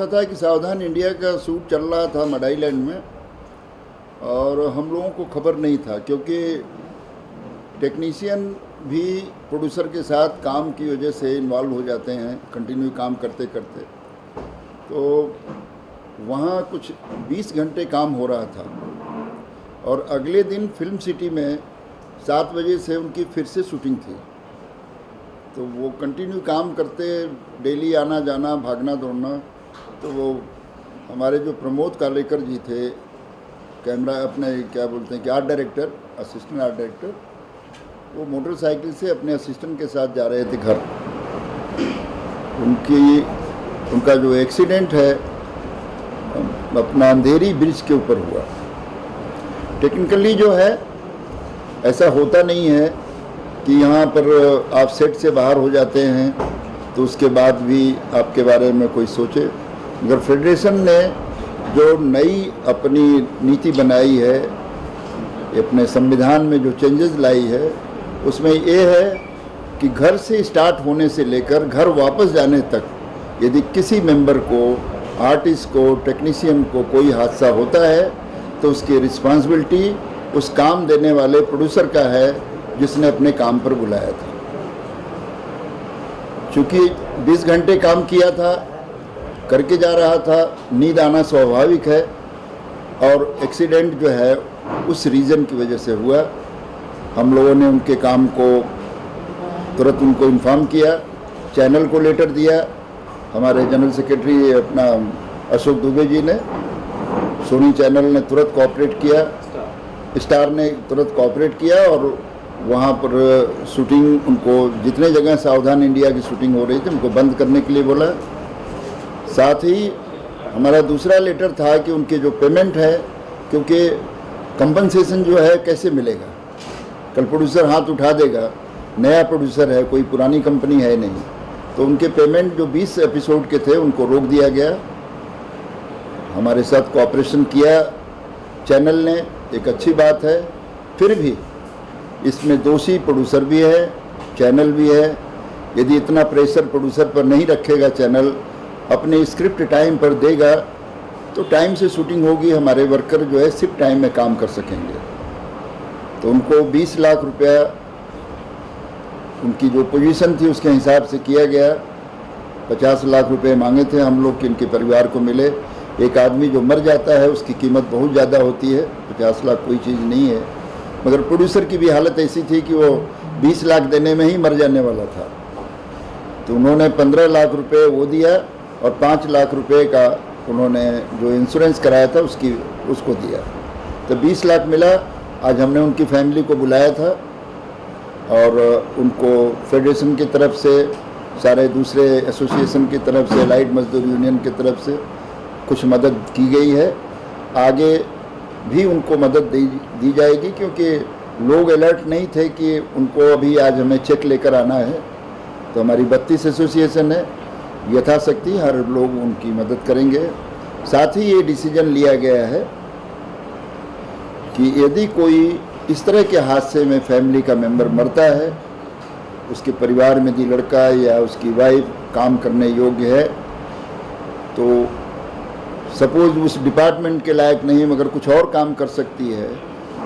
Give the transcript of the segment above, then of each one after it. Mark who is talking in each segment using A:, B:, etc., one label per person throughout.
A: ऐसा था कि सावधान इंडिया का शूट चल रहा था मडाई लैंड में, और हम लोगों को खबर नहीं था, क्योंकि टेक्नीशियन भी प्रोड्यूसर के साथ काम की वजह से इन्वॉल्व हो जाते हैं कंटिन्यू काम करते करते। तो वहाँ कुछ 20 घंटे काम हो रहा था, और अगले दिन फिल्म सिटी में 7 बजे से उनकी फिर से शूटिंग थी। तो वो कंटिन्यू काम करते, डेली आना जाना, भागना दौड़ना। तो वो हमारे जो प्रमोद कालेकर जी थे, कैमरा अपने क्या बोलते हैं कि art director, assistant art director, वो मोटरसाइकिल से अपने असिस्टेंट के साथ जा रहे थे घर। उनका जो एक्सीडेंट है अपना अंधेरी ब्रिज के ऊपर हुआ। टेक्निकली जो है ऐसा होता नहीं है कि यहाँ पर आप सेट से बाहर हो जाते हैं तो उसके बाद भी आपके बारे में कोई सोचे, मगर फेडरेशन ने जो नई अपनी नीति बनाई है, अपने संविधान में जो चेंजेस लाई है, उसमें ये है कि घर से स्टार्ट होने से लेकर घर वापस जाने तक यदि किसी मेंबर को, आर्टिस्ट को, टेक्नीशियन को कोई हादसा होता है तो उसकी रिस्पांसिबिलिटी उस काम देने वाले प्रोड्यूसर का है जिसने अपने काम पर बुलाया था। चूँकि 20 घंटे काम किया था, करके जा रहा था, नींद आना स्वाभाविक है, और एक्सीडेंट जो है उस रीज़न की वजह से हुआ। हम लोगों ने उनके काम को तुरंत उनको इन्फॉर्म किया, चैनल को लेटर दिया। हमारे जनरल सेक्रेटरी अपना अशोक दुबे जी ने, सोनी चैनल ने तुरंत कोऑपरेट किया, स्टार ने तुरंत कोऑपरेट किया, और वहाँ पर शूटिंग उनको जितने जगह सावधान इंडिया की शूटिंग हो रही थी उनको बंद करने के लिए बोला। साथ ही हमारा दूसरा लेटर था कि उनके जो पेमेंट है, क्योंकि कंपनसेशन जो है कैसे मिलेगा, कल प्रोड्यूसर हाथ उठा देगा, नया प्रोड्यूसर है, कोई पुरानी कंपनी है नहीं, तो उनके पेमेंट जो 20 एपिसोड के थे उनको रोक दिया गया। हमारे साथ कोऑपरेशन किया चैनल ने, एक अच्छी बात है। फिर भी इसमें दोषी प्रोड्यूसर भी है, चैनल भी है। यदि इतना प्रेशर प्रोड्यूसर पर नहीं रखेगा, चैनल अपने स्क्रिप्ट टाइम पर देगा तो टाइम से शूटिंग होगी, हमारे वर्कर जो है सिर्फ टाइम में काम कर सकेंगे। तो उनको 20 लाख रुपया उनकी जो पोजीशन थी उसके हिसाब से किया गया। 50 लाख रुपए मांगे थे हम लोग कि इनके परिवार को मिले। एक आदमी जो मर जाता है उसकी कीमत बहुत ज़्यादा होती है, 50 लाख कोई चीज़ नहीं है, मगर प्रोड्यूसर की भी हालत ऐसी थी कि वो 20 लाख देने में ही मर जाने वाला था। तो उन्होंने 15 लाख रुपए वो दिया, और 5 लाख रुपए का उन्होंने जो इंश्योरेंस कराया था उसको दिया, तो 20 लाख मिला। आज हमने उनकी फैमिली को बुलाया था, और उनको फेडरेशन की तरफ से, सारे दूसरे एसोसिएशन की तरफ से, लाइट मजदूर यूनियन की तरफ से कुछ मदद की गई है। आगे भी उनको मदद दी जाएगी, क्योंकि लोग अलर्ट नहीं थे कि उनको अभी आज हमें चेक लेकर आना है। तो हमारी 32 एसोसिएशन है, यथाशक्ति हर लोग उनकी मदद करेंगे। साथ ही ये डिसीजन लिया गया है कि यदि कोई इस तरह के हादसे में फैमिली का मेंबर मरता है, उसके परिवार में यदि लड़का या उसकी वाइफ काम करने योग्य है, तो सपोज उस डिपार्टमेंट के लायक नहीं मगर कुछ और काम कर सकती है,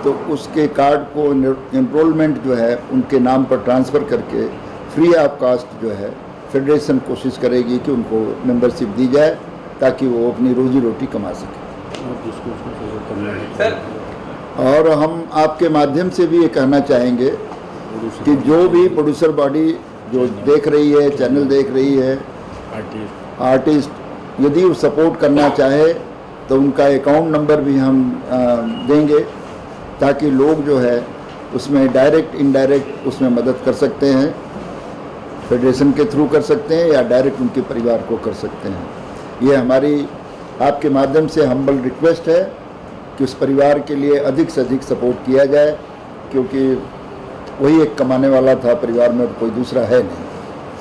A: तो उसके कार्ड को एनरोलमेंट जो है उनके नाम पर ट्रांसफ़र करके फ्री ऑफ कास्ट जो है फेडरेशन कोशिश करेगी कि उनको मेंबरशिप दी जाए, ताकि वो अपनी रोजी रोटी कमा सके। और हम आपके माध्यम से भी ये कहना चाहेंगे कि जो भी प्रोड्यूसर बॉडी जो देख रही है, चैनल देख रही है, आर्टिस्ट यदि वो सपोर्ट करना चाहे तो उनका अकाउंट नंबर भी हम देंगे, ताकि लोग जो है उसमें डायरेक्ट इनडायरेक्ट उसमें मदद कर सकते हैं, फेडरेशन के थ्रू कर सकते हैं या डायरेक्ट उनके परिवार को कर सकते हैं। ये हमारी आपके माध्यम से हम्बल रिक्वेस्ट है कि उस परिवार के लिए अधिक से अधिक सपोर्ट किया जाए, क्योंकि वही एक कमाने वाला था परिवार में, कोई दूसरा है नहीं।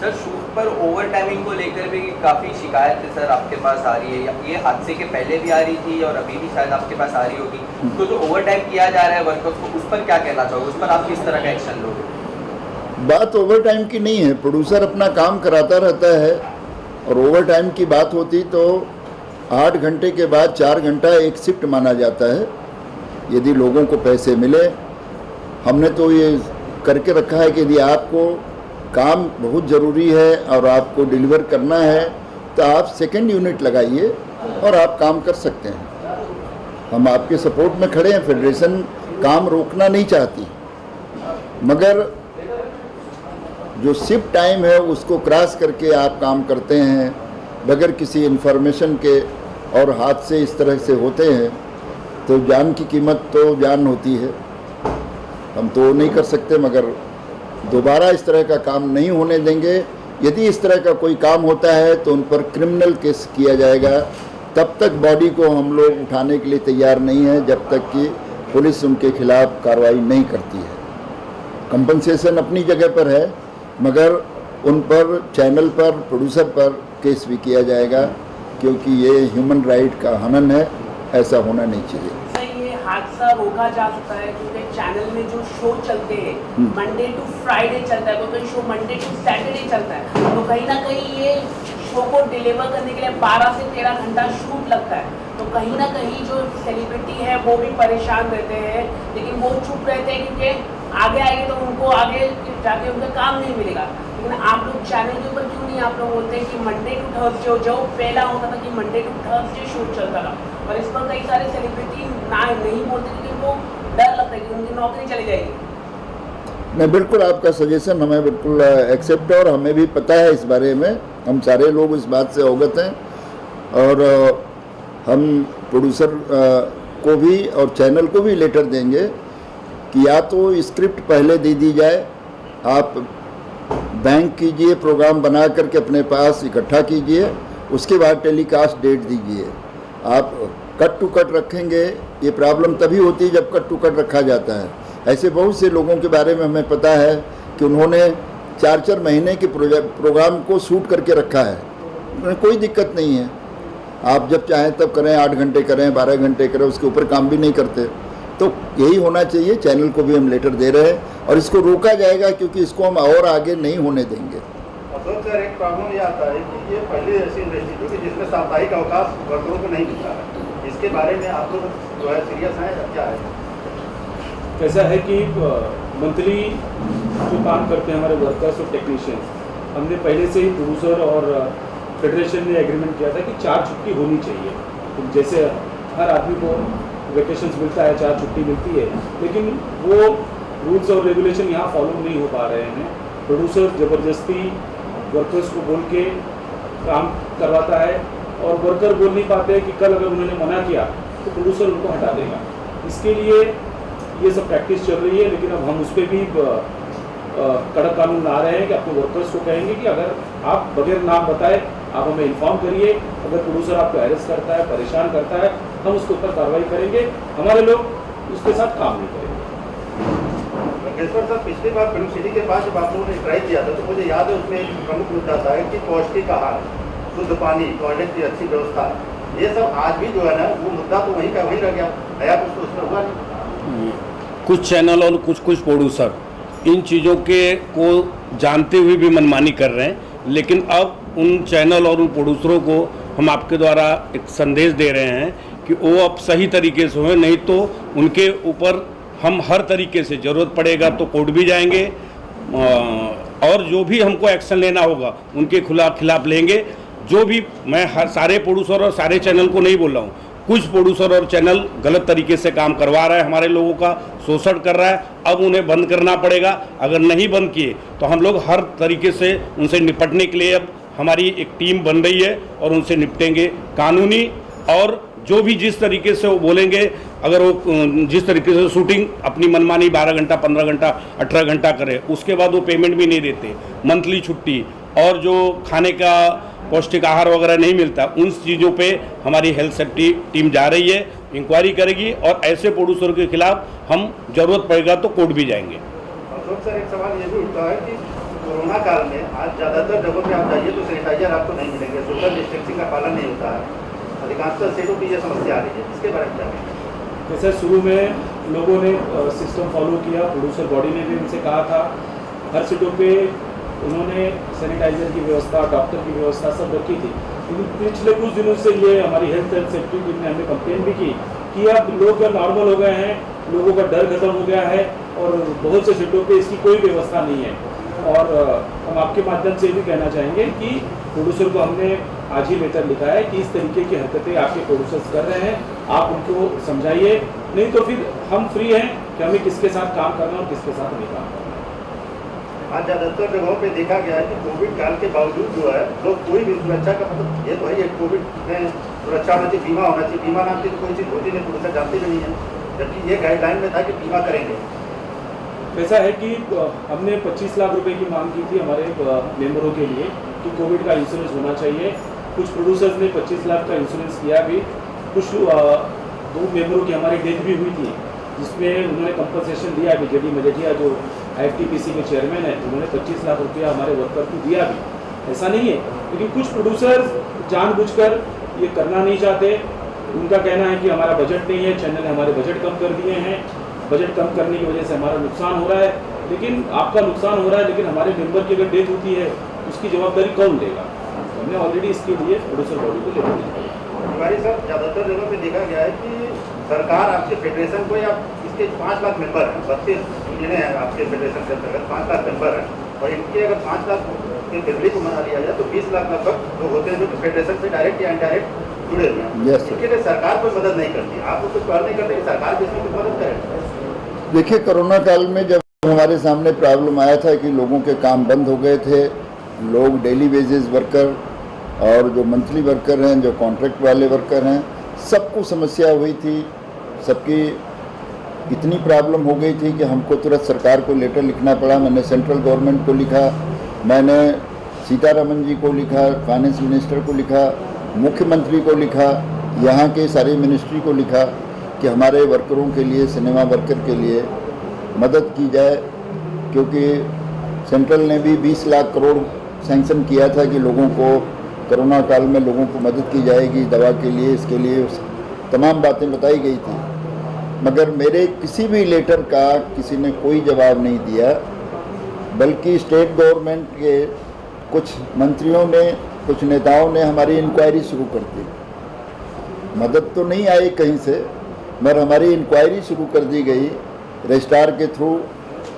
B: सर, शूट पर ओवर टाइमिंग को लेकर भी काफ़ी शिकायतें सर आपके पास आ रही है, ये हादसे के पहले भी आ रही थी और अभी भी शायद आपके पास आ रही होगी। तो जो ओवर टाइम किया जा रहा है वर्कर्स को, उस पर क्या कहना चाहोगे, उस पर आप किस तरह का एक्शन लोगे?
A: बात ओवर टाइम की नहीं है, प्रोड्यूसर अपना काम कराता रहता है, और ओवर टाइम की बात होती तो 8 घंटे के बाद 4 घंटा एक शिफ्ट माना जाता है, यदि लोगों को पैसे मिले। हमने तो ये करके रखा है कि यदि आपको काम बहुत ज़रूरी है और आपको डिलीवर करना है तो आप सेकंड यूनिट लगाइए और आप काम कर सकते हैं। हम आपके सपोर्ट में खड़े हैं। फेडरेशन काम रोकना नहीं चाहती, मगर जो शिफ्ट टाइम है उसको क्रॉस करके आप काम करते हैं बगैर किसी इन्फॉर्मेशन के और हादसे इस तरह से होते हैं तो जान की कीमत तो जान होती है। हम तो नहीं कर सकते, मगर दोबारा इस तरह का काम नहीं होने देंगे। यदि इस तरह का कोई काम होता है तो उन पर क्रिमिनल केस किया जाएगा। तब तक बॉडी को हम लोग उठाने के लिए तैयार नहीं है जब तक कि पुलिस उनके खिलाफ कार्रवाई नहीं करती है। कंपनसेशन अपनी जगह पर है, मगर उन पर, चैनल पर, प्रोड्यूसर पर केस भी किया जाएगा, क्योंकि ये ह्यूमन राइट का हनन है। ऐसा होना नहीं चाहिए।
C: हादसा रोका जा सकता है क्योंकि चैनल में जो शो चलते हैं मंडे टू फ्राइडे चलता है, कोई शो मंडे टू सैटरडे चलता है, तो कहीं ना कहीं ये शो को डिलीवर करने के लिए 12 से 13 घंटा शूट लगता है। तो कहीं ना कहीं जो सेलिब्रिटी है वो भी परेशान रहते हैं, लेकिन वो चुप रहते हैं क्योंकि आगे आएंगे तो उनको आगे जाके उनका काम नहीं मिलेगा। लेकिन आप लोग चैनल के ऊपर क्यों नहीं आप लोग बोलते हैं कि मंडे टू थर्सडे, जो पहला होता था कि मंडे टू थर्सडे शूट चलता था, और इस पर कई सारे सेलिब्रिटी नहीं बोलते क्योंकि उनको डर लगता है कि उनकी नौकरी चली जाएगी।
A: नहीं, बिल्कुल आपका सजेशन हमें बिल्कुल एक्सेप्ट है और हमें भी पता है इस बारे में। हम सारे लोग इस बात से अवगत हैं और हम प्रोड्यूसर को भी और चैनल को भी लेटर देंगे कि या तो स्क्रिप्ट पहले दे दी जाए, आप बैंक कीजिए, प्रोग्राम बना करके अपने पास इकट्ठा कीजिए, उसके बाद टेलीकास्ट डेट दीजिए। आप कट टू कट रखेंगे, ये प्रॉब्लम तभी होती है जब कट टू कट रखा जाता है। ऐसे बहुत से लोगों के बारे में हमें पता है कि उन्होंने 4-4 महीने के प्रोग्राम को शूट करके रखा है, उन्हें कोई दिक्कत नहीं है। आप जब चाहें तब करें, 8 घंटे करें, 12 घंटे करें, उसके ऊपर काम भी नहीं करते। तो यही होना चाहिए। चैनल को भी हम लेटर दे रहे हैं और इसको रोका जाएगा, क्योंकि इसको हम और आगे नहीं होने देंगे।
D: सर, एक प्रॉब्लम ये आता है कि ये पहले ऐसी इंडस्ट्री थी जिसमें साप्ताहिक अवकाश वर्करों को नहीं मिलता है। इसके बारे में आप लोग जो है सीरियस हैं या क्या है?
E: ऐसा है कि मंथली जो काम करते हैं हमारे वर्कर्स और टेक्नीशियंस, हमने पहले से ही प्रोड्यूसर और फेडरेशन ने एग्रीमेंट किया था कि 4 छुट्टी होनी चाहिए। तो जैसे हर आदमी को वेकेशंस मिलता है, 4 छुट्टी मिलती है, लेकिन वो रूल्स और रेगुलेशन यहाँ फॉलो नहीं हो पा रहे हैं। प्रोड्यूसर ज़बरदस्ती वर्कर्स को बोल के काम करवाता है और वर्कर बोल नहीं पाते कि कल अगर उन्होंने मना किया तो प्रोड्यूसर उनको हटा देगा। इसके लिए ये सब प्रैक्टिस चल रही है, लेकिन अब हम उस पर भी कड़क कानून ला रहे हैं कि अपने वर्कर्स को कहेंगे कि अगर आप बगैर नाम बताए आप हमें इन्फॉर्म करिए। अगर प्रोड्यूसर आपको हैरेस करता है, परेशान करता है, हम उसके ऊपर कार्रवाई करेंगे। हमारे लोग उसके साथ काम नहीं करेंगे।
D: सर, पिछली बार फिल्म सिटी के पास जब आप लोगों ने ट्राई किया था तो मुझे याद है उसमें एक प्रमुख मुद्दा था कि पौष्टिक आहार, शुद्ध पानी, टॉयलेट की अच्छी व्यवस्था, ये सब आज भी जो है ना वो मुद्दा तो वहीं का वहीं रह गया। नया कुछ तो उसमें हुआ नहीं।
F: कुछ चैनल और कुछ प्रोड्यूसर इन चीज़ों के को जानते हुए भी मनमानी कर रहे हैं, लेकिन अब उन चैनल और उन प्रोड्यूसरों को हम आपके द्वारा एक संदेश दे रहे हैं कि वो अब सही तरीके से हों, नहीं तो उनके ऊपर हम हर तरीके से ज़रूरत पड़ेगा तो कोर्ट भी जाएंगे और जो भी हमको एक्शन लेना होगा उनके खिलाफ लेंगे। जो भी, मैं हर सारे प्रोड्यूसर और सारे चैनल को नहीं बोल रहा हूँ, कुछ प्रोड्यूसर और चैनल गलत तरीके से काम करवा रहा है, हमारे लोगों का शोषण कर रहा है, अब उन्हें बंद करना पड़ेगा। अगर नहीं बंद किए तो हम लोग हर तरीके से उनसे निपटने के लिए अब हमारी एक टीम बन रही है और उनसे निपटेंगे कानूनी। और जो भी जिस तरीके से वो बोलेंगे, अगर वो जिस तरीके से शूटिंग अपनी मनमानी 12 घंटा, 15 घंटा, 18 घंटा करे, उसके बाद वो पेमेंट भी नहीं देते, मंथली छुट्टी और जो खाने का पौष्टिक आहार वगैरह नहीं मिलता, उन चीज़ों पे हमारी हेल्थ सेफ्टी टीम जा रही है, इंक्वायरी करेगी और ऐसे प्रोड्यूसर के खिलाफ हम जरूरत पड़ेगा तो कोर्ट भी जाएंगे।
D: अशोक सर, एक सवाल ये भी उठता है कि कोरोना काल में आज ज़्यादातर जगहों पे आप जाइए तो सैनिटाइजर आपको नहीं मिलेंगे, सोशल डिस्टेंसिंग का पालन नहीं होता है, अधिकांशतः स्टेटों की ये समस्या आ रही है, इसके बारे में क्या कहेंगे?
E: जैसे शुरू में लोगों ने सिस्टम फॉलो किया, प्रोड्यूसर बॉडी ने भी उनसे कहा था, हर सीटों पे उन्होंने सैनिटाइजर की व्यवस्था, डॉक्टर की व्यवस्था सब रखी थी, लेकिन पिछले कुछ दिनों से ये हमारी हेल्थ एंड सेफ्टी टीम ने हमें कंप्लेन भी की कि अब लोग नॉर्मल हो गए हैं, लोगों का डर खत्म हो गया है और बहुत से शेडों पे इसकी कोई व्यवस्था नहीं है। और हम आपके माध्यम से भी कहना चाहेंगे कि प्रोड्यूसर को हमने आज ही लेटर लिखा है कि इस तरीके की हरकतें आपके प्रोड्यूसर्स कर रहे हैं, आप उनको समझाइए, नहीं तो फिर हम फ्री हैं कि हमें किसके साथ काम करना और किसके साथ नहीं काम करना।
D: आज ज़्यादातर जगहों पे देखा गया है कि कोविड काल के बावजूद जो है लोग कोई भी सुरक्षा का मतलब ये तो है, कोविड में सुरक्षा होना चाहिए, बीमा होना चाहिए, बीमा नाम की तो कोई चीज़ होती नहीं, प्रोड्यूसर जानते भी नहीं है, जबकि ये गाइडलाइन में था कि बीमा करेंगे।
E: ऐसा है कि हमने 25 लाख रुपए की मांग की थी हमारे मेंबरों के लिए कि कोविड का इंश्योरेंस होना चाहिए। कुछ प्रोड्यूसर्स ने 25 लाख का इंश्योरेंस किया भी, कुछ 2 मेंबरों की हमारी डेथ भी हुई थी जिसमें उन्होंने कंपनसेशन दिया भी। जेडी मजेठिया जो IFTPC के चेयरमैन है, उन्होंने 25 लाख रुपया हमारे वर्कर को दिया भी, ऐसा नहीं है। लेकिन कुछ प्रोड्यूसर्स जानबूझकर ये करना नहीं चाहते। उनका कहना है कि हमारा बजट नहीं है, चैनल ने हमारे बजट कम कर दिए हैं, बजट कम करने की वजह से हमारा नुकसान हो रहा है। लेकिन आपका नुकसान हो रहा है, लेकिन हमारे मेंबर की अगर डेथ होती है उसकी जवाबदारी कौन लेगा? हमने ऑलरेडी इसके लिए प्रोड्यूसर बॉडी को लेकर दिया।
D: हमारी सर ज़्यादातर जगहों पे देखा गया है कि सरकार आपके फेडरेशन को या इसके 5 लाख मेंबर हैं, 32 यूनियनें हैं आपके फेडरेशन के अंतर्गत, 5 लाख मेंबर हैं, और इनके अगर 5 लाख के फैमिली को मना लिया जाए तो 20 लाख लगभग लोग होते हैं जो कि फेडरेशन से डायरेक्ट या इनडायरेक्ट जुड़े हुए हैं।
A: Yes, sir.
D: इसके लिए सरकार कोई मदद नहीं करती, आप कुछ पहल नहीं करते कि सरकार भी इसमें कुछ मदद करे।
A: देखिए, कोरोना काल में जब हमारे सामने प्रॉब्लम आया था कि लोगों के काम बंद हो गए थे, लोग डेली वेजेस वर्कर और जो मंथली वर्कर हैं, जो कॉन्ट्रैक्ट वाले वर्कर हैं, सबको समस्या हुई थी, सबकी इतनी प्रॉब्लम हो गई थी कि हमको तुरंत सरकार को लेटर लिखना पड़ा। मैंने सेंट्रल गवर्नमेंट को लिखा, मैंने सीतारमन जी को लिखा, फाइनेंस मिनिस्टर को लिखा, मुख्यमंत्री को लिखा, यहाँ के सारे मिनिस्ट्री को लिखा कि हमारे वर्करों के लिए, सिनेमा वर्कर के लिए मदद की जाए, क्योंकि सेंट्रल ने भी 20 लाख करोड़ सैंक्शन किया था कि लोगों को कोरोना काल में लोगों को मदद की जाएगी दवा के लिए, इसके लिए तमाम बातें बताई गई थी। मगर मेरे किसी भी लेटर का किसी ने कोई जवाब नहीं दिया, बल्कि स्टेट गवर्नमेंट के कुछ मंत्रियों ने, कुछ नेताओं ने हमारी इंक्वायरी शुरू कर दी। मदद तो नहीं आई कहीं से, मगर हमारी इंक्वायरी शुरू कर दी गई रजिस्ट्रार के थ्रू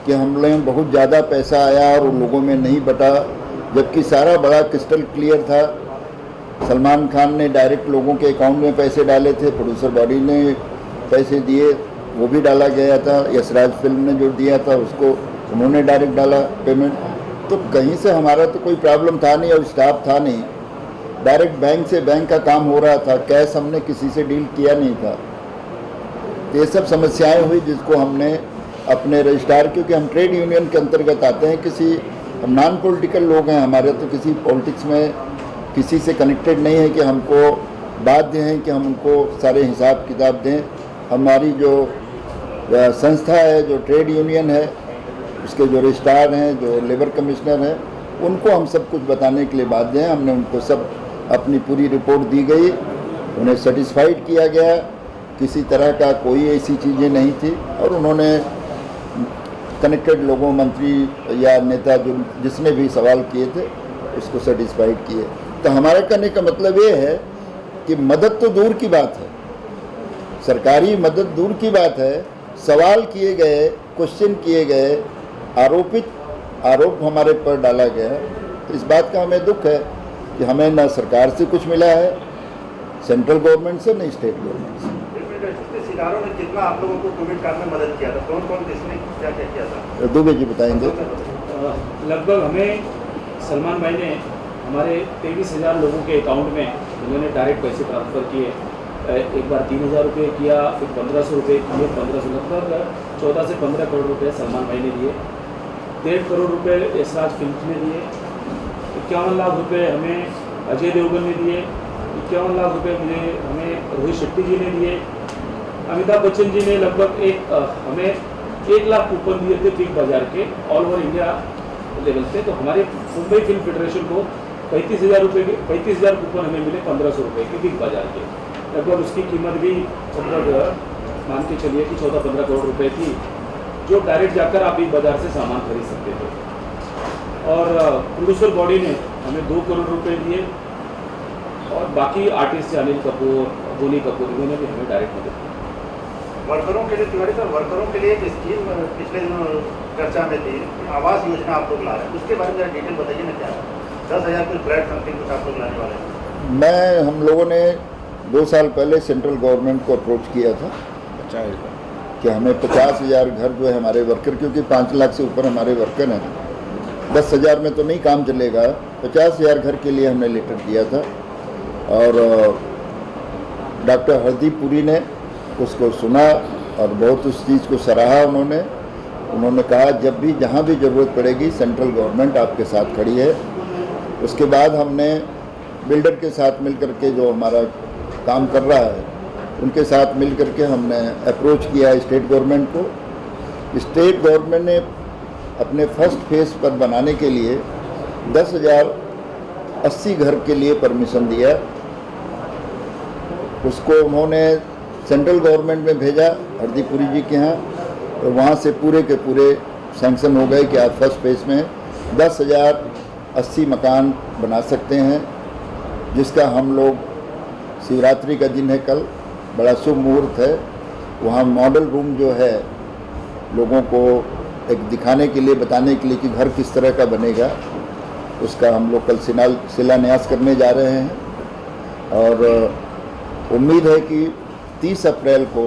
A: कि हम लोग बहुत ज़्यादा पैसा आया और उन लोगों में नहीं बटा, जबकि सारा बड़ा क्रिस्टल क्लियर था। सलमान खान ने डायरेक्ट लोगों के अकाउंट में पैसे डाले थे, प्रोड्यूसर बॉडी ने पैसे दिए, वो भी डाला गया था, यशराज फिल्म ने जो दिया था उसको उन्होंने डायरेक्ट डाला पेमेंट। तो कहीं से हमारा तो कोई प्रॉब्लम था नहीं और स्टाफ था नहीं, डायरेक्ट बैंक से बैंक का काम हो रहा था, कैश हमने किसी से डील किया नहीं था। ये सब समस्याएं हुई जिसको हमने अपने रजिस्ट्रार, क्योंकि हम ट्रेड यूनियन के अंतर्गत आते हैं, हम नॉन पॉलिटिकल लोग हैं, हमारे तो किसी पॉलिटिक्स में किसी से कनेक्टेड नहीं है कि हमको बाध्य हैं कि हम उनको सारे हिसाब किताब दें। हमारी जो संस्था है, जो ट्रेड यूनियन है, उसके जो रजिस्ट्रार हैं, जो लेबर कमिश्नर हैं, उनको हम सब कुछ बताने के लिए बाध्य हैं। हमने उनको सब अपनी पूरी रिपोर्ट दी गई, उन्हें सेटिस्फाइड किया गया, किसी तरह का कोई ऐसी चीज़ें नहीं थी, और उन्होंने कनेक्टेड लोगों, मंत्री या नेता जो जिसने भी सवाल किए थे उसको सेटिस्फाइड किए। तो हमारे कहने का मतलब ये है कि मदद तो दूर की बात है, सरकारी मदद दूर की बात है, सवाल किए गए, क्वेश्चन किए गए, आरोप हमारे पर डाला गया। तो इस बात का हमें दुख है कि हमें ना सरकार से कुछ मिला है, सेंट्रल गवर्नमेंट से, नहीं स्टेट गवर्नमेंट से।
D: सितारों ने कितना आप लोगों को कोविड काल में मदद किया था, कौन कौन किसने क्या क्या किया था?
A: दुबे जी बताएंगे।
E: लगभग हमें सलमान भाई ने हमारे 23,000 लोगों के अकाउंट में उन्होंने डायरेक्ट पैसे ट्रांसफ़र किए। एक बार 3,000 रुपये किया, फिर 1,500 रुपये किए, 1500 लगभग 14 से 15 करोड़ रुपये सलमान भाई ने दिए। 1.5 करोड़ रुपये यशराज फिल्म ने दिए। 51 लाख रुपये हमें अजय देवगन ने दिए। 51 लाख रुपये हमें रोहित शेट्टी जी ने दिए। अमिताभ बच्चन जी ने लगभग हमें 1 लाख कूपन दिए थे बिग बाजार के, ऑल ओवर इंडिया लेवल पे। तो हमारे मुंबई फिल्म फेडरेशन को 35,000 कूपन हमें मिले 1,500 रुपये के बिग बाजार के। लगभग उसकी कीमत भी लगभग मान के चलिए कि 14-15 करोड़ रुपए थी, जो डायरेक्ट जाकर आप बिग बाजार से सामान खरीद सकते थे। और प्रोड्यूसर बॉडी ने हमें 2 करोड़ रुपए दिए। और बाकी आर्टिस्ट अनिल कपूर, बोनी कपूर, इन्होंने भी हमें डायरेक्ट मदद की।
D: वर्करों के लिए तिवारी सर, वर्करों के लिए एक स्कीम पिछले दिनों चर्चा में थी, आवास योजना आप लोग ला रहे हैं, उसके बारे में जरा डिटेल बताइए ना। क्या 10,000 कुछ फ्लैट समथिंग कुछ आप लोग लाने वाले हैं?
A: हम लोगों ने 2 साल पहले सेंट्रल गवर्नमेंट को अप्रोच किया था कि हमें 50,000 घर जो है हमारे वर्कर, क्योंकि 5 लाख से ऊपर हमारे वर्कर हैं, 10,000 में तो नहीं काम चलेगा, 50,000 घर के लिए हमने लेटर दिया था। और डॉक्टर हरदीप पुरी ने उसको सुना और बहुत उस चीज़ को सराहा। उन्होंने कहा जब भी जहाँ भी ज़रूरत पड़ेगी सेंट्रल गवर्नमेंट आपके साथ खड़ी है। उसके बाद हमने बिल्डर के साथ मिल करके जो हमारा काम कर रहा है उनके साथ मिल करके हमने अप्रोच किया स्टेट गवर्नमेंट को। स्टेट गवर्नमेंट ने अपने फर्स्ट फेज़ पर बनाने के लिए 10,080 घर के लिए परमिशन दिया। उसको उन्होंने सेंट्रल गवर्नमेंट में भेजा हरदीप पुरी जी के यहाँ, और वहाँ से पूरे के पूरे सैंक्शन हो गए कि आप फर्स्ट फेज़ में 10,080 मकान बना सकते हैं, जिसका हम लोग शिवरात्रि का दिन है कल, बड़ा शुभ मुहूर्त है। वहाँ मॉडल रूम जो है लोगों को एक दिखाने के लिए, बताने के लिए कि घर किस तरह का बनेगा, उसका हम लोग कल शिलान्यास करने जा रहे हैं। और उम्मीद है कि 30 अप्रैल को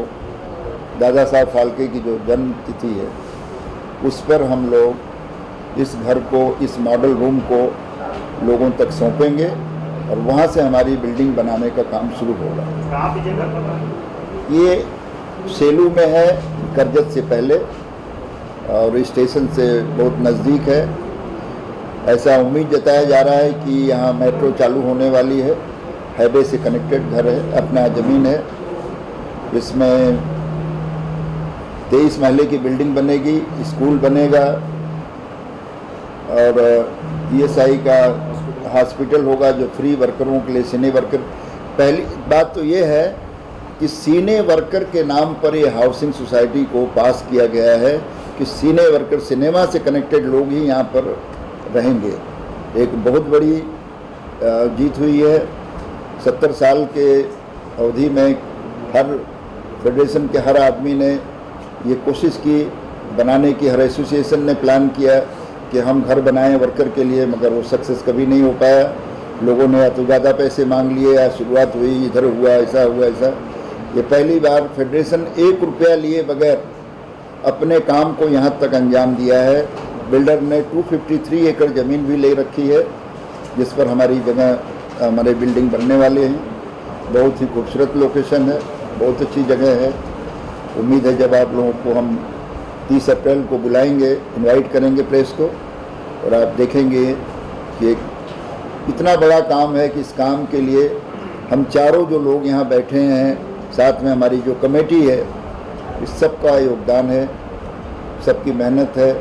A: दादा साहब फाल्के की जो जन्म तिथि है उस पर हम लोग इस घर को, इस मॉडल रूम को लोगों तक सौंपेंगे और वहाँ से हमारी बिल्डिंग बनाने का काम शुरू होगा।
D: कहाँ पे जगह पर?
A: ये सेलू में है, करजत से पहले, और स्टेशन से बहुत नज़दीक है। ऐसा उम्मीद जताया जा रहा है कि यहाँ मेट्रो चालू होने वाली है। हाईवे से कनेक्टेड घर है, अपना ज़मीन है। इसमें 23 महले की बिल्डिंग बनेगी, स्कूल बनेगा और ESI का हॉस्पिटल होगा जो फ्री वर्करों के लिए, सीने वर्कर। पहली बात तो ये है कि सीने वर्कर के नाम पर ये हाउसिंग सोसाइटी को पास किया गया है कि सीने वर्कर, सिनेमा से कनेक्टेड लोग ही यहाँ पर रहेंगे। एक बहुत बड़ी जीत हुई है। 70 साल के अवधि में हर फेडरेशन के हर आदमी ने ये कोशिश की बनाने की, हर एसोसिएशन ने प्लान किया कि हम घर बनाएं वर्कर के लिए, मगर वो सक्सेस कभी नहीं हो पाया। लोगों ने या तो ज़्यादा पैसे मांग लिए, या शुरुआत हुई इधर हुआ, ऐसा हुआ ऐसा। ये पहली बार फेडरेशन 1 रुपया लिए बगैर अपने काम को यहाँ तक अंजाम दिया है। बिल्डर ने 253 एकड़ ज़मीन भी ले रखी है, जिस पर हमारी जगह, हमारे बिल्डिंग बनने वाले हैं। बहुत ही खूबसूरत लोकेशन है, बहुत अच्छी जगह है। उम्मीद है जब आप लोगों को हम 30 अप्रैल को बुलाएंगे, इनवाइट करेंगे प्रेस को, और आप देखेंगे कि इतना बड़ा काम है कि इस काम के लिए हम चारों जो लोग यहाँ बैठे हैं, साथ में हमारी जो कमेटी है, इस सब का योगदान है, सबकी मेहनत है।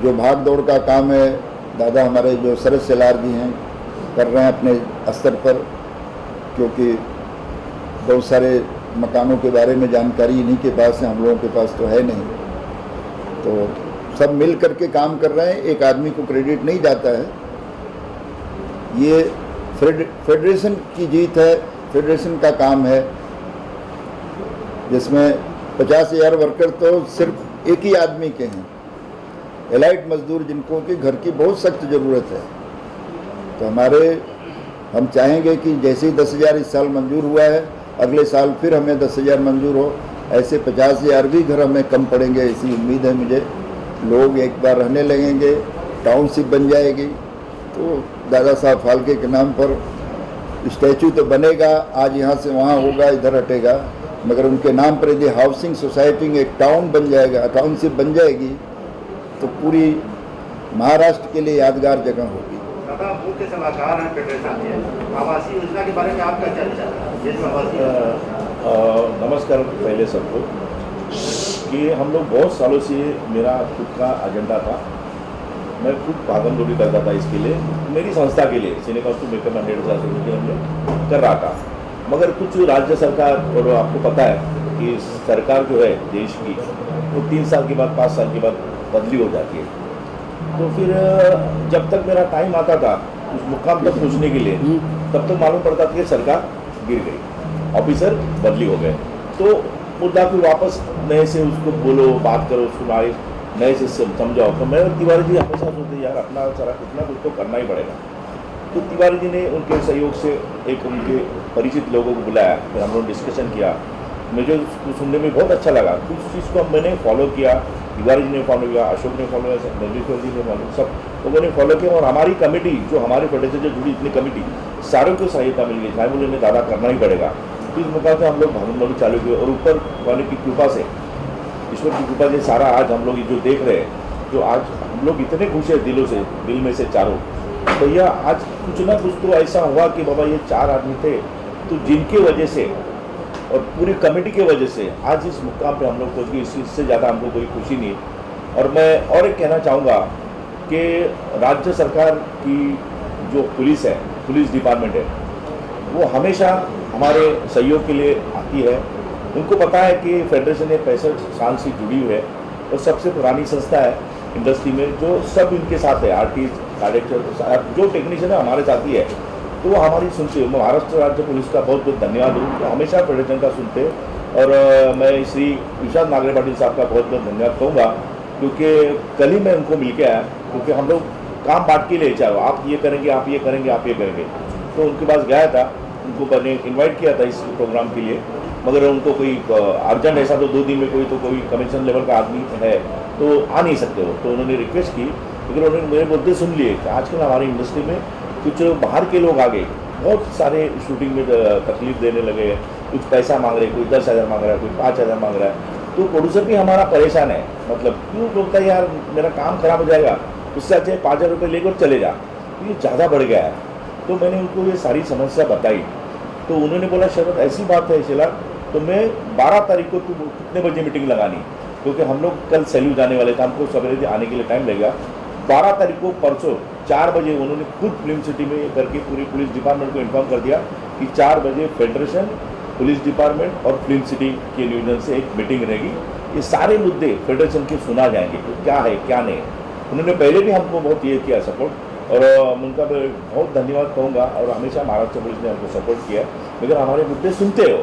A: जो भाग दौड़ का काम है दादा हमारे जो सरस सेलार जी हैं कर रहे हैं अपने स्तर पर, क्योंकि बहुत सारे मकानों के बारे में जानकारी इन्हीं के पास है, हम लोगों के पास तो है नहीं। तो सब मिल करके काम कर रहे हैं, एक आदमी को क्रेडिट नहीं जाता है। ये फेडरेशन की जीत है, फेडरेशन का काम है, जिसमें 50,000 वर्कर तो सिर्फ एक ही आदमी के हैं, एलाइट मजदूर जिनको कि घर की बहुत सख्त ज़रूरत है। तो हम चाहेंगे कि जैसे ही 10,000 इस साल मंजूर हुआ है, अगले साल फिर हमें 10,000 मंजूर हो, ऐसे 50,000 भी घर हमें कम पड़ेंगे, ऐसी उम्मीद है मुझे। लोग एक बार रहने लगेंगे, टाउनशिप बन जाएगी, तो दादा साहब फाल्के के नाम पर स्टैचू तो बनेगा, आज यहाँ से वहाँ होगा, इधर हटेगा, मगर उनके नाम पर यदि हाउसिंग सोसाइटी एक टाउन बन जाएगा, टाउनशिप बन जाएगी, तो पूरी महाराष्ट्र के लिए यादगार जगह होगी।
D: दादा मुख्य सलाहकार हैं फेडरेशन के, आवासीय योजना के बारे में आपका क्या विचार है?
G: नमस्कार पहले सबको, कि हम लोग बहुत सालों से, मेरा खुद का एजेंडा था, मैं खुद भागम-दौड़ी करता था इसके लिए, मेरी संस्था के लिए, cine costume makeup and hair society हमने कर रहा था। मगर कुछ राज्य सरकार, और आपको पता है कि सरकार जो है देश की, वो 3 साल के बाद, 5 साल के बाद बदली हो जाती है। तो फिर जब तक मेरा टाइम आता था उस मुकाम तक पहुँचने के लिए, तब तो मालूम पड़ता था कि सरकार गिर गई, ऑफिसर बदली हो गए। तो मुद्दा फिर वापस नए से उसको बोलो, बात करो, उसको नए से समझाओ। तो मैं तिवारी जी हमेशा सोचते यार अपना सारा कुछ ना कुछ तो करना ही पड़ेगा। तो तिवारी जी ने उनके सहयोग से एक उनके परिचित लोगों को बुलाया, फिर हम लोग डिस्कशन किया। मुझे उसको सुनने में बहुत अच्छा लगा। तो उस चीज़ को मैंने फॉलो किया, तिवारी जी ने फॉलो किया, अशोक ने फॉलो किया, नंदीश्वर जी ने फॉलो, सब लोगों ने फॉलो किया। और हमारी कमेटी जो हमारे फेडरेशन से जुड़ी इतनी कमेटी सारों को सहायता मिल गई। चाहे बोले दादा करना ही पड़ेगा। तो इस मुकाम से हम लोग भागम चालू किए और ऊपर वाले की कृपा से, ईश्वर की कृपा से सारा आज हम लोग जो देख रहे हैं, जो आज हम लोग इतने खुश हैं दिलों से, दिल में से चारों भैया, आज कुछ ना कुछ तो ऐसा हुआ कि बाबा ये 4 आदमी थे तो जिनके वजह से और पूरी कमेटी के वजह से आज इस मुकाम पे हम लोग पहुँच गए। इससे ज़्यादा हमको कोई खुशी नहीं। और मैं और एक कहना चाहूँगा कि राज्य सरकार की जो पुलिस है, पुलिस डिपार्टमेंट है, वो हमेशा हमारे सहयोग के लिए आती है। उनको पता है कि फेडरेशन ने 65 साल से जुड़ी हुई है और सबसे पुरानी संस्था है इंडस्ट्री में, जो सब इनके साथ है, आर्टिस्ट, डायरेक्टर, जो टेक्नीशियन है हमारे साथ ही है। तो वो हमारी सुनते हो। महाराष्ट्र राज्य पुलिस का बहुत बहुत धन्यवाद हूँ, तो हमेशा फेडरेशन का सुनते हैं। और मैं श्री विशाल नागरे पाटिल साहब का बहुत बहुत धन्यवाद कहूँगा, क्योंकि कल ही मैं उनको मिल के आया, क्योंकि हम लोग काम बांट के ले चाहो, आप ये करेंगे, आप ये करेंगे, आप ये करेंगे। तो उनके पास गया था, उनको मैंने इन्वाइट किया था इस प्रोग्राम के लिए, मगर उनको कोई अर्जेंट ऐसा तो 2 दिन में कोई कमीशन लेवल का आदमी है तो आ नहीं सकते हो। तो उन्होंने रिक्वेस्ट की, लेकिन उन्होंने मेरे मुद्दे सुन लिए कि आजकल हमारी इंडस्ट्री में कुछ बाहर के लोग आ गए, बहुत सारे शूटिंग में तकलीफ देने लगे, कुछ पैसा मांग रहे, कोई 10,000 मांग रहा है, कोई 5,000 मांग रहा है। तो प्रोड्यूसर भी हमारा परेशान है, मतलब क्यों बोलता है यार मेरा काम खराब हो जाएगा, उससे अच्छे 5,000 रुपये लेकर चले जा। तो ये ज़्यादा बढ़ गया है। तो मैंने उनको ये सारी समस्या बताई, तो उन्होंने बोला शरद ऐसी बात है शिला, तो मैं 12 तारीख को तुम कितने बजे मीटिंग लगानी, क्योंकि हम लोग कल सैल्यू जाने वाले थे, हमको सवेरे आने के लिए टाइम लगेगा। 12 तारीख को परसों 4 बजे उन्होंने खुद फिल्म सिटी में करके पूरी पुलिस डिपार्टमेंट को इन्फॉर्म कर दिया कि 4 बजे फेडरेशन, पुलिस डिपार्टमेंट और फिल्म सिटी के नियोजन से एक मीटिंग रहेगी। ये सारे मुद्दे फेडरेशन के सुना जाएंगे, तो क्या है क्या नहीं। उन्होंने पहले भी हमको बहुत ये किया सपोर्ट, और उनका मैं बहुत धन्यवाद कहूँगा। और हमेशा महाराष्ट्र पुलिस ने हमको सपोर्ट किया, मगर हमारे मुद्दे सुनते हो,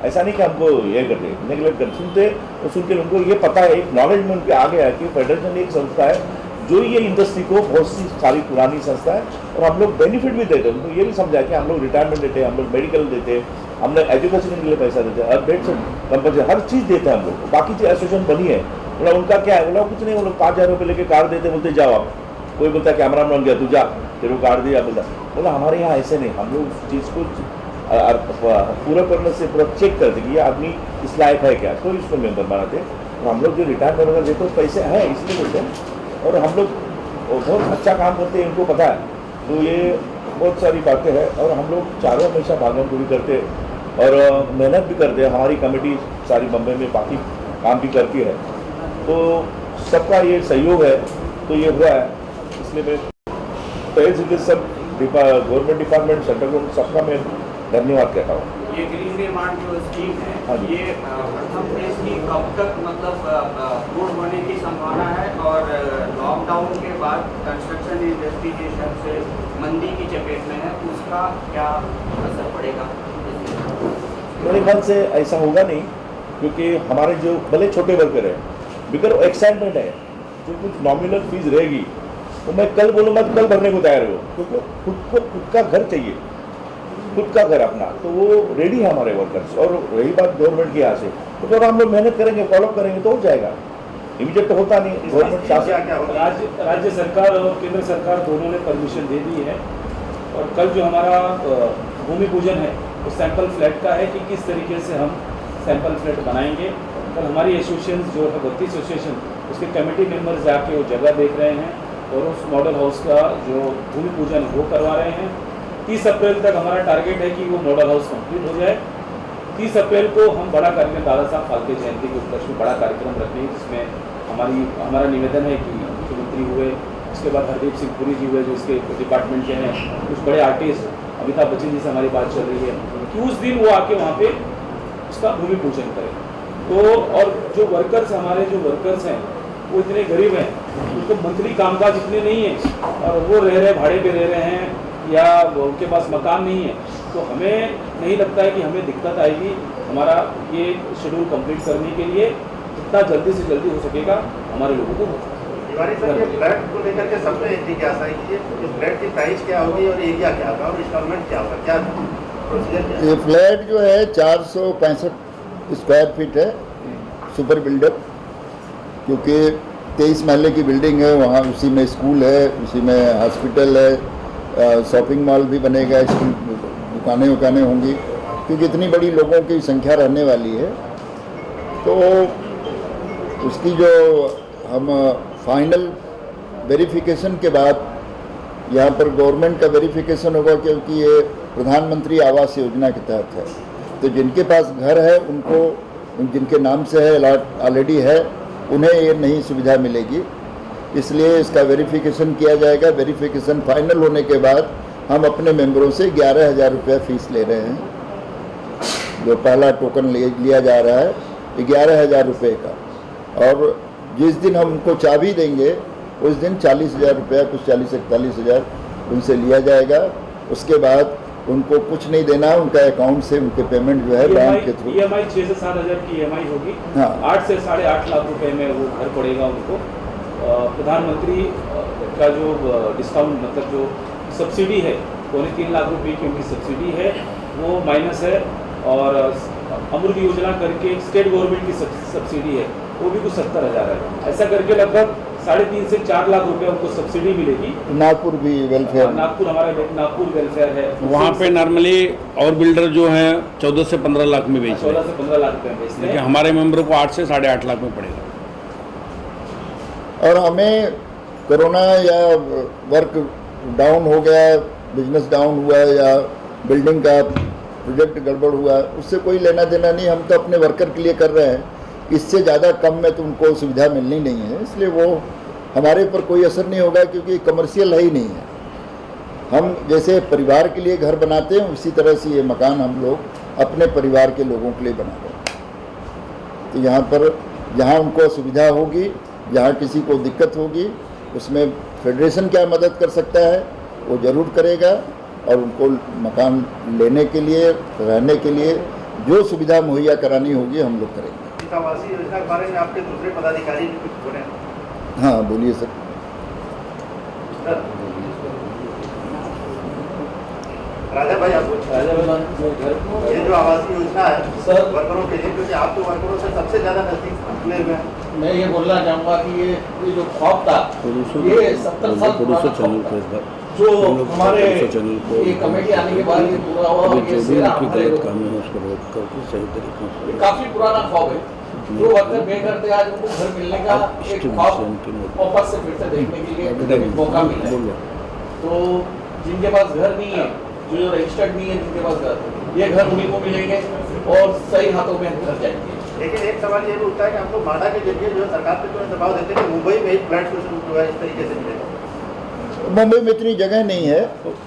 G: ऐसा नहीं कि हमको ये करते नेगलेक्ट कर, सुनते तो सुन के उनको ये पता है, एक नॉलेज में उनके आ गया है कि फेडरेशन एक संस्था है जो ये इंडस्ट्री को बहुत सी सारी पुरानी संस्था है, और हम लोग बेनिफिट भी देते हैं। उनको ये भी समझा कि हम लोग रिटायरमेंट देते हैं, हम लोग मेडिकल देते हैं, हम लोग एजुकेशन के लिए पैसा देते हैं, हर बेड से कंपल्सरी हर चीज़ देते हैं हम लोग। बाकी चीज़ एसोसिएशन बनी है, बोला उनका क्या है, बोला कुछ नहीं, वो लोग 5,000 रुपये लेके कार देते, बोलते जाओ आप, कोई बोलता है कैमरा बन गया तू जा, फिर वो कार दिया, बोला हमारे यहाँ ऐसे नहीं, हम लोग उस चीज़ को पूरा करने से पूरा चेक करते कि ये आदमी इस लायक है क्या, तो इसको मेंबर बनाते। तो हम लोग जो रिटायरमेंट वगैरह देते तो पैसे हैं इसलिए बोलते हैं, और हम लोग बहुत अच्छा काम करते हैं, इनको पता है। तो ये बहुत सारी बातें हैं, और हम लोग चारों हमेशा भागम पूरी करते हैं और मेहनत भी करते हैं। हमारी कमेटी सारी बम्बई में बाकी काम भी करती है, तो सबका ये सहयोग है, तो ये हुआ है। इसलिए मैं तय से सब गवर्नमेंट डिपार्टमेंट, सेंट्रल गवर्नमेंट, सबका मैं धन्यवाद कहता हूँ।
H: ये गृह निर्माण जो स्कीम है,
G: हाँ जी।
H: ये प्रथम फेज की कब तक मतलब पूर्ण होने की संभावना है, और लॉकडाउन के बाद कंस्ट्रक्शन इंडस्ट्री जिस हिसाब से मंदी की चपेट में है, उसका क्या असर पड़ेगा?
G: मेरे ख्याल से ऐसा होगा नहीं, क्योंकि हमारे जो भले छोटे वर्कर है, बिगर एक्साइटमेंट है, जो कुछ नॉमिनल फीस रहेगी तो मैं कल बोलूँगा तो कल भरने को तैयार हो, क्योंकि खुद का घर चाहिए, खुद का घर अपना, तो वो रेडी है हमारे वर्कर्स। और रही बात गवर्नमेंट के यहाँ से, तो अगर हम लोग मेहनत करेंगे, फॉलोअप करेंगे तो हो जाएगा। इमीडिएट तो होता नहीं, गवर्नमेंट शासन,
E: राज्य सरकार और केंद्र सरकार दोनों ने परमिशन दे दी है। और कल जो हमारा भूमि पूजन है वो सैंपल फ्लैट का है कि किस तरीके से हम सैंपल फ्लैट बनाएंगे। कल हमारी एसोसिएशन जो है 32 एसोसिएशन, उसके कमेटी मेंबर्स जाके वो जगह देख रहे हैं और उस मॉडल हाउस का जो भूमि पूजन वो करवा रहे हैं। 30 अप्रैल तक हमारा टारगेट है कि वो मॉडल हाउस कंप्लीट हो जाए। 30 अप्रैल को हम बड़ा कार्यक्रम, दादा साहब फाल्के जयंती के उपलक्ष्य में बड़ा कार्यक्रम रखते हैं, जिसमें हमारा निवेदन है कि मुख्यमंत्री हुए, उसके बाद हरदीप सिंह पुरी जी हुए जो इसके डिपार्टमेंट के हैं, कुछ बड़े आर्टिस्ट, अमिताभ बच्चन जी से हमारी बात चल रही है कि उस दिन वो आके वहाँ पे उसका भूमि पूजन करें। तो और जो वर्कर्स, हमारे जो वर्कर्स हैं वो इतने गरीब हैं, उनको मंथली कामकाज इतने नहीं है, और वो रह रहे भाड़े पे रह रहे हैं, या उनके पास मकान नहीं है, तो हमें नहीं लगता है कि हमें दिक्कत आएगी हमारा ये शेड्यूल कंप्लीट करने के लिए। जितना जल्दी से जल्दी हो सकेगा हमारे लोगों को
D: तिवारी सर, ये फ्लैट को लेकर के सब में एक जिज्ञासा है कि ये फ्लैट की प्राइस क्या होगी और एरिया क्या होगा और इंस्टॉलमेंट क्या होगा, क्या प्रोसीजर क्या है?
A: ये फ्लैट जो है 465 स्क्वायर फीट है, सुपर बिल्डर, क्योंकि 23 महले की बिल्डिंग है, वहाँ उसी में स्कूल है, उसी में हॉस्पिटल है, शॉपिंग मॉल भी बनेगा, स्कूल दुकानें उकानें होंगी, क्योंकि इतनी बड़ी लोगों की संख्या रहने वाली है। तो उसकी जो हम फाइनल वेरिफिकेशन के बाद यहाँ पर गवर्नमेंट का वेरिफिकेशन होगा, क्योंकि ये प्रधानमंत्री आवास योजना के तहत है, तो जिनके पास घर है उनको, जिनके नाम से है अलॉट ऑलरेडी है, उन्हें ये नहीं सुविधा मिलेगी। इसलिए इसका वेरिफिकेशन किया जाएगा। वेरिफिकेशन फाइनल होने के बाद हम अपने मेंबरों से 11,000 रुपया फीस ले रहे हैं। जो पहला टोकन लिया जा रहा है 11,000 रुपये का, और जिस दिन हम उनको चाबी देंगे उस दिन 40,000 रुपया, कुछ 40-41,000 उनसे लिया जाएगा। उसके बाद उनको कुछ नहीं देना, उनका अकाउंट से उनके पेमेंट जो है बैंक के थ्रू।
E: EMI 6 से 7 हज़ार की EMI होगी।
A: हाँ।
E: 8 से 8.5 लाख रुपए में वो घर पड़ेगा उनको। प्रधानमंत्री का जो डिस्काउंट, मतलब जो सब्सिडी है, 3.25 लाख रुपए की उनकी सब्सिडी है, वो माइनस है। और अमृत योजना करके स्टेट गवर्नमेंट की सब्सिडी है, वो भी कुछ 70,000 है। ऐसा करके लगभग 3.5 से 4 लाख रुपए उनको सब्सिडी मिलेगी।
A: नागपुर भी वेलफेयर,
E: नागपुर, हमारा नागपुर वेलफेयर है,
F: वहाँ पे नॉर्मली और बिल्डर जो हैं 14 से 15 लाख में बेच रहे
E: 14
F: हैं,
E: से 15 लाख रुपए में बेचते
F: लेकिन
E: हैं।
F: हमारे मेंबर को 8 से 8.5 लाख में पड़ेगा।
A: और हमें कोरोना या वर्क डाउन हो गया, बिजनेस डाउन हुआ या बिल्डिंग का प्रोजेक्ट गड़बड़ हुआ, उससे कोई लेना देना नहीं। हम तो अपने वर्कर के लिए कर रहे हैं, इससे ज़्यादा कम में तो उनको सुविधा मिलनी नहीं है, इसलिए वो हमारे ऊपर कोई असर नहीं होगा, क्योंकि कमर्शियल है ही नहीं है। हम जैसे परिवार के लिए घर बनाते हैं, उसी तरह से ये मकान हम लोग अपने परिवार के लोगों के लिए बना रहे हैं। तो यहाँ पर जहाँ उनको सुविधा होगी, जहाँ किसी को दिक्कत होगी, उसमें फेडरेशन क्या मदद कर सकता है वो ज़रूर करेगा, और उनको मकान लेने के लिए, रहने के लिए जो सुविधा मुहैया करानी होगी हम लोग करेंगे।
D: आवासीय योजना के बारे में आपके दूसरे पदाधिकारी भी कुछ बोले?
A: हाँ बोलिए सर।
D: राजा भाई, आप ये जो आवासीय योजना है
I: सर,
D: वर्करों के लिए, क्योंकि आप तो वर्करों से सबसे ज़्यादा नजदीक खुले हुए हैं,
I: मैं ये बोलना चाहूँगा कि ये जो खौफ था, ये 70 साल पुराना खौफ था, जो हमारे ये कमेटी आने के बाद ये पूरा हुआ। और ये सेरा हमारे काफ़ी पुराना खौफ है। जो वर्कर बेघर थे, आज उनको घर मिलने का एक खौफ वापस से फिर से देखने के लिए मौका मिला है। तो जिनके पास घर नहीं है, जो रजिस्टर्ड नहीं है, जिनके पास घर, ये घर उन्हीं को मिलेंगे और सही हाथों में घर जाएंगे।
D: लेकिन एक सवाल ये भी उठता है कि हम लोग माडा के जरिए जो है सरकार पे जो दबाव देते हैं कि मुंबई में एक फ्लैट जो है इस तरीके से मिलेगा।
A: मुंबई में इतनी जगह नहीं है,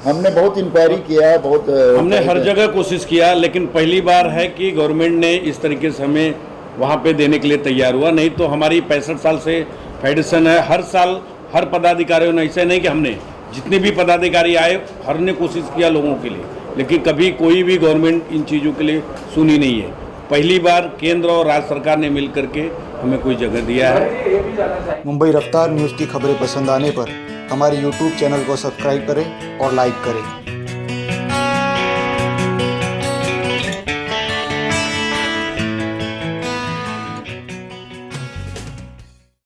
A: हमने बहुत इंक्वायरी किया, बहुत
F: हमने हर जगह कोशिश किया, लेकिन पहली बार है कि गवर्नमेंट ने इस तरीके से हमें वहाँ पे देने के लिए तैयार हुआ। नहीं तो हमारी 65 साल से फेडरेशन है, हर साल हर पदाधिकारियों ने, ऐसे नहीं कि हमने, जितने भी पदाधिकारी आए हर ने कोशिश किया लोगों के लिए, लेकिन कभी कोई भी गवर्नमेंट इन चीज़ों के लिए सुनी नहीं है। पहली बार केंद्र और राज्य सरकार ने मिल करके हमें कोई जगह दिया है।
J: मुंबई रफ्तार न्यूज़ की खबरें पसंद आने पर हमारे YouTube चैनल को सब्सक्राइब करें और लाइक करें।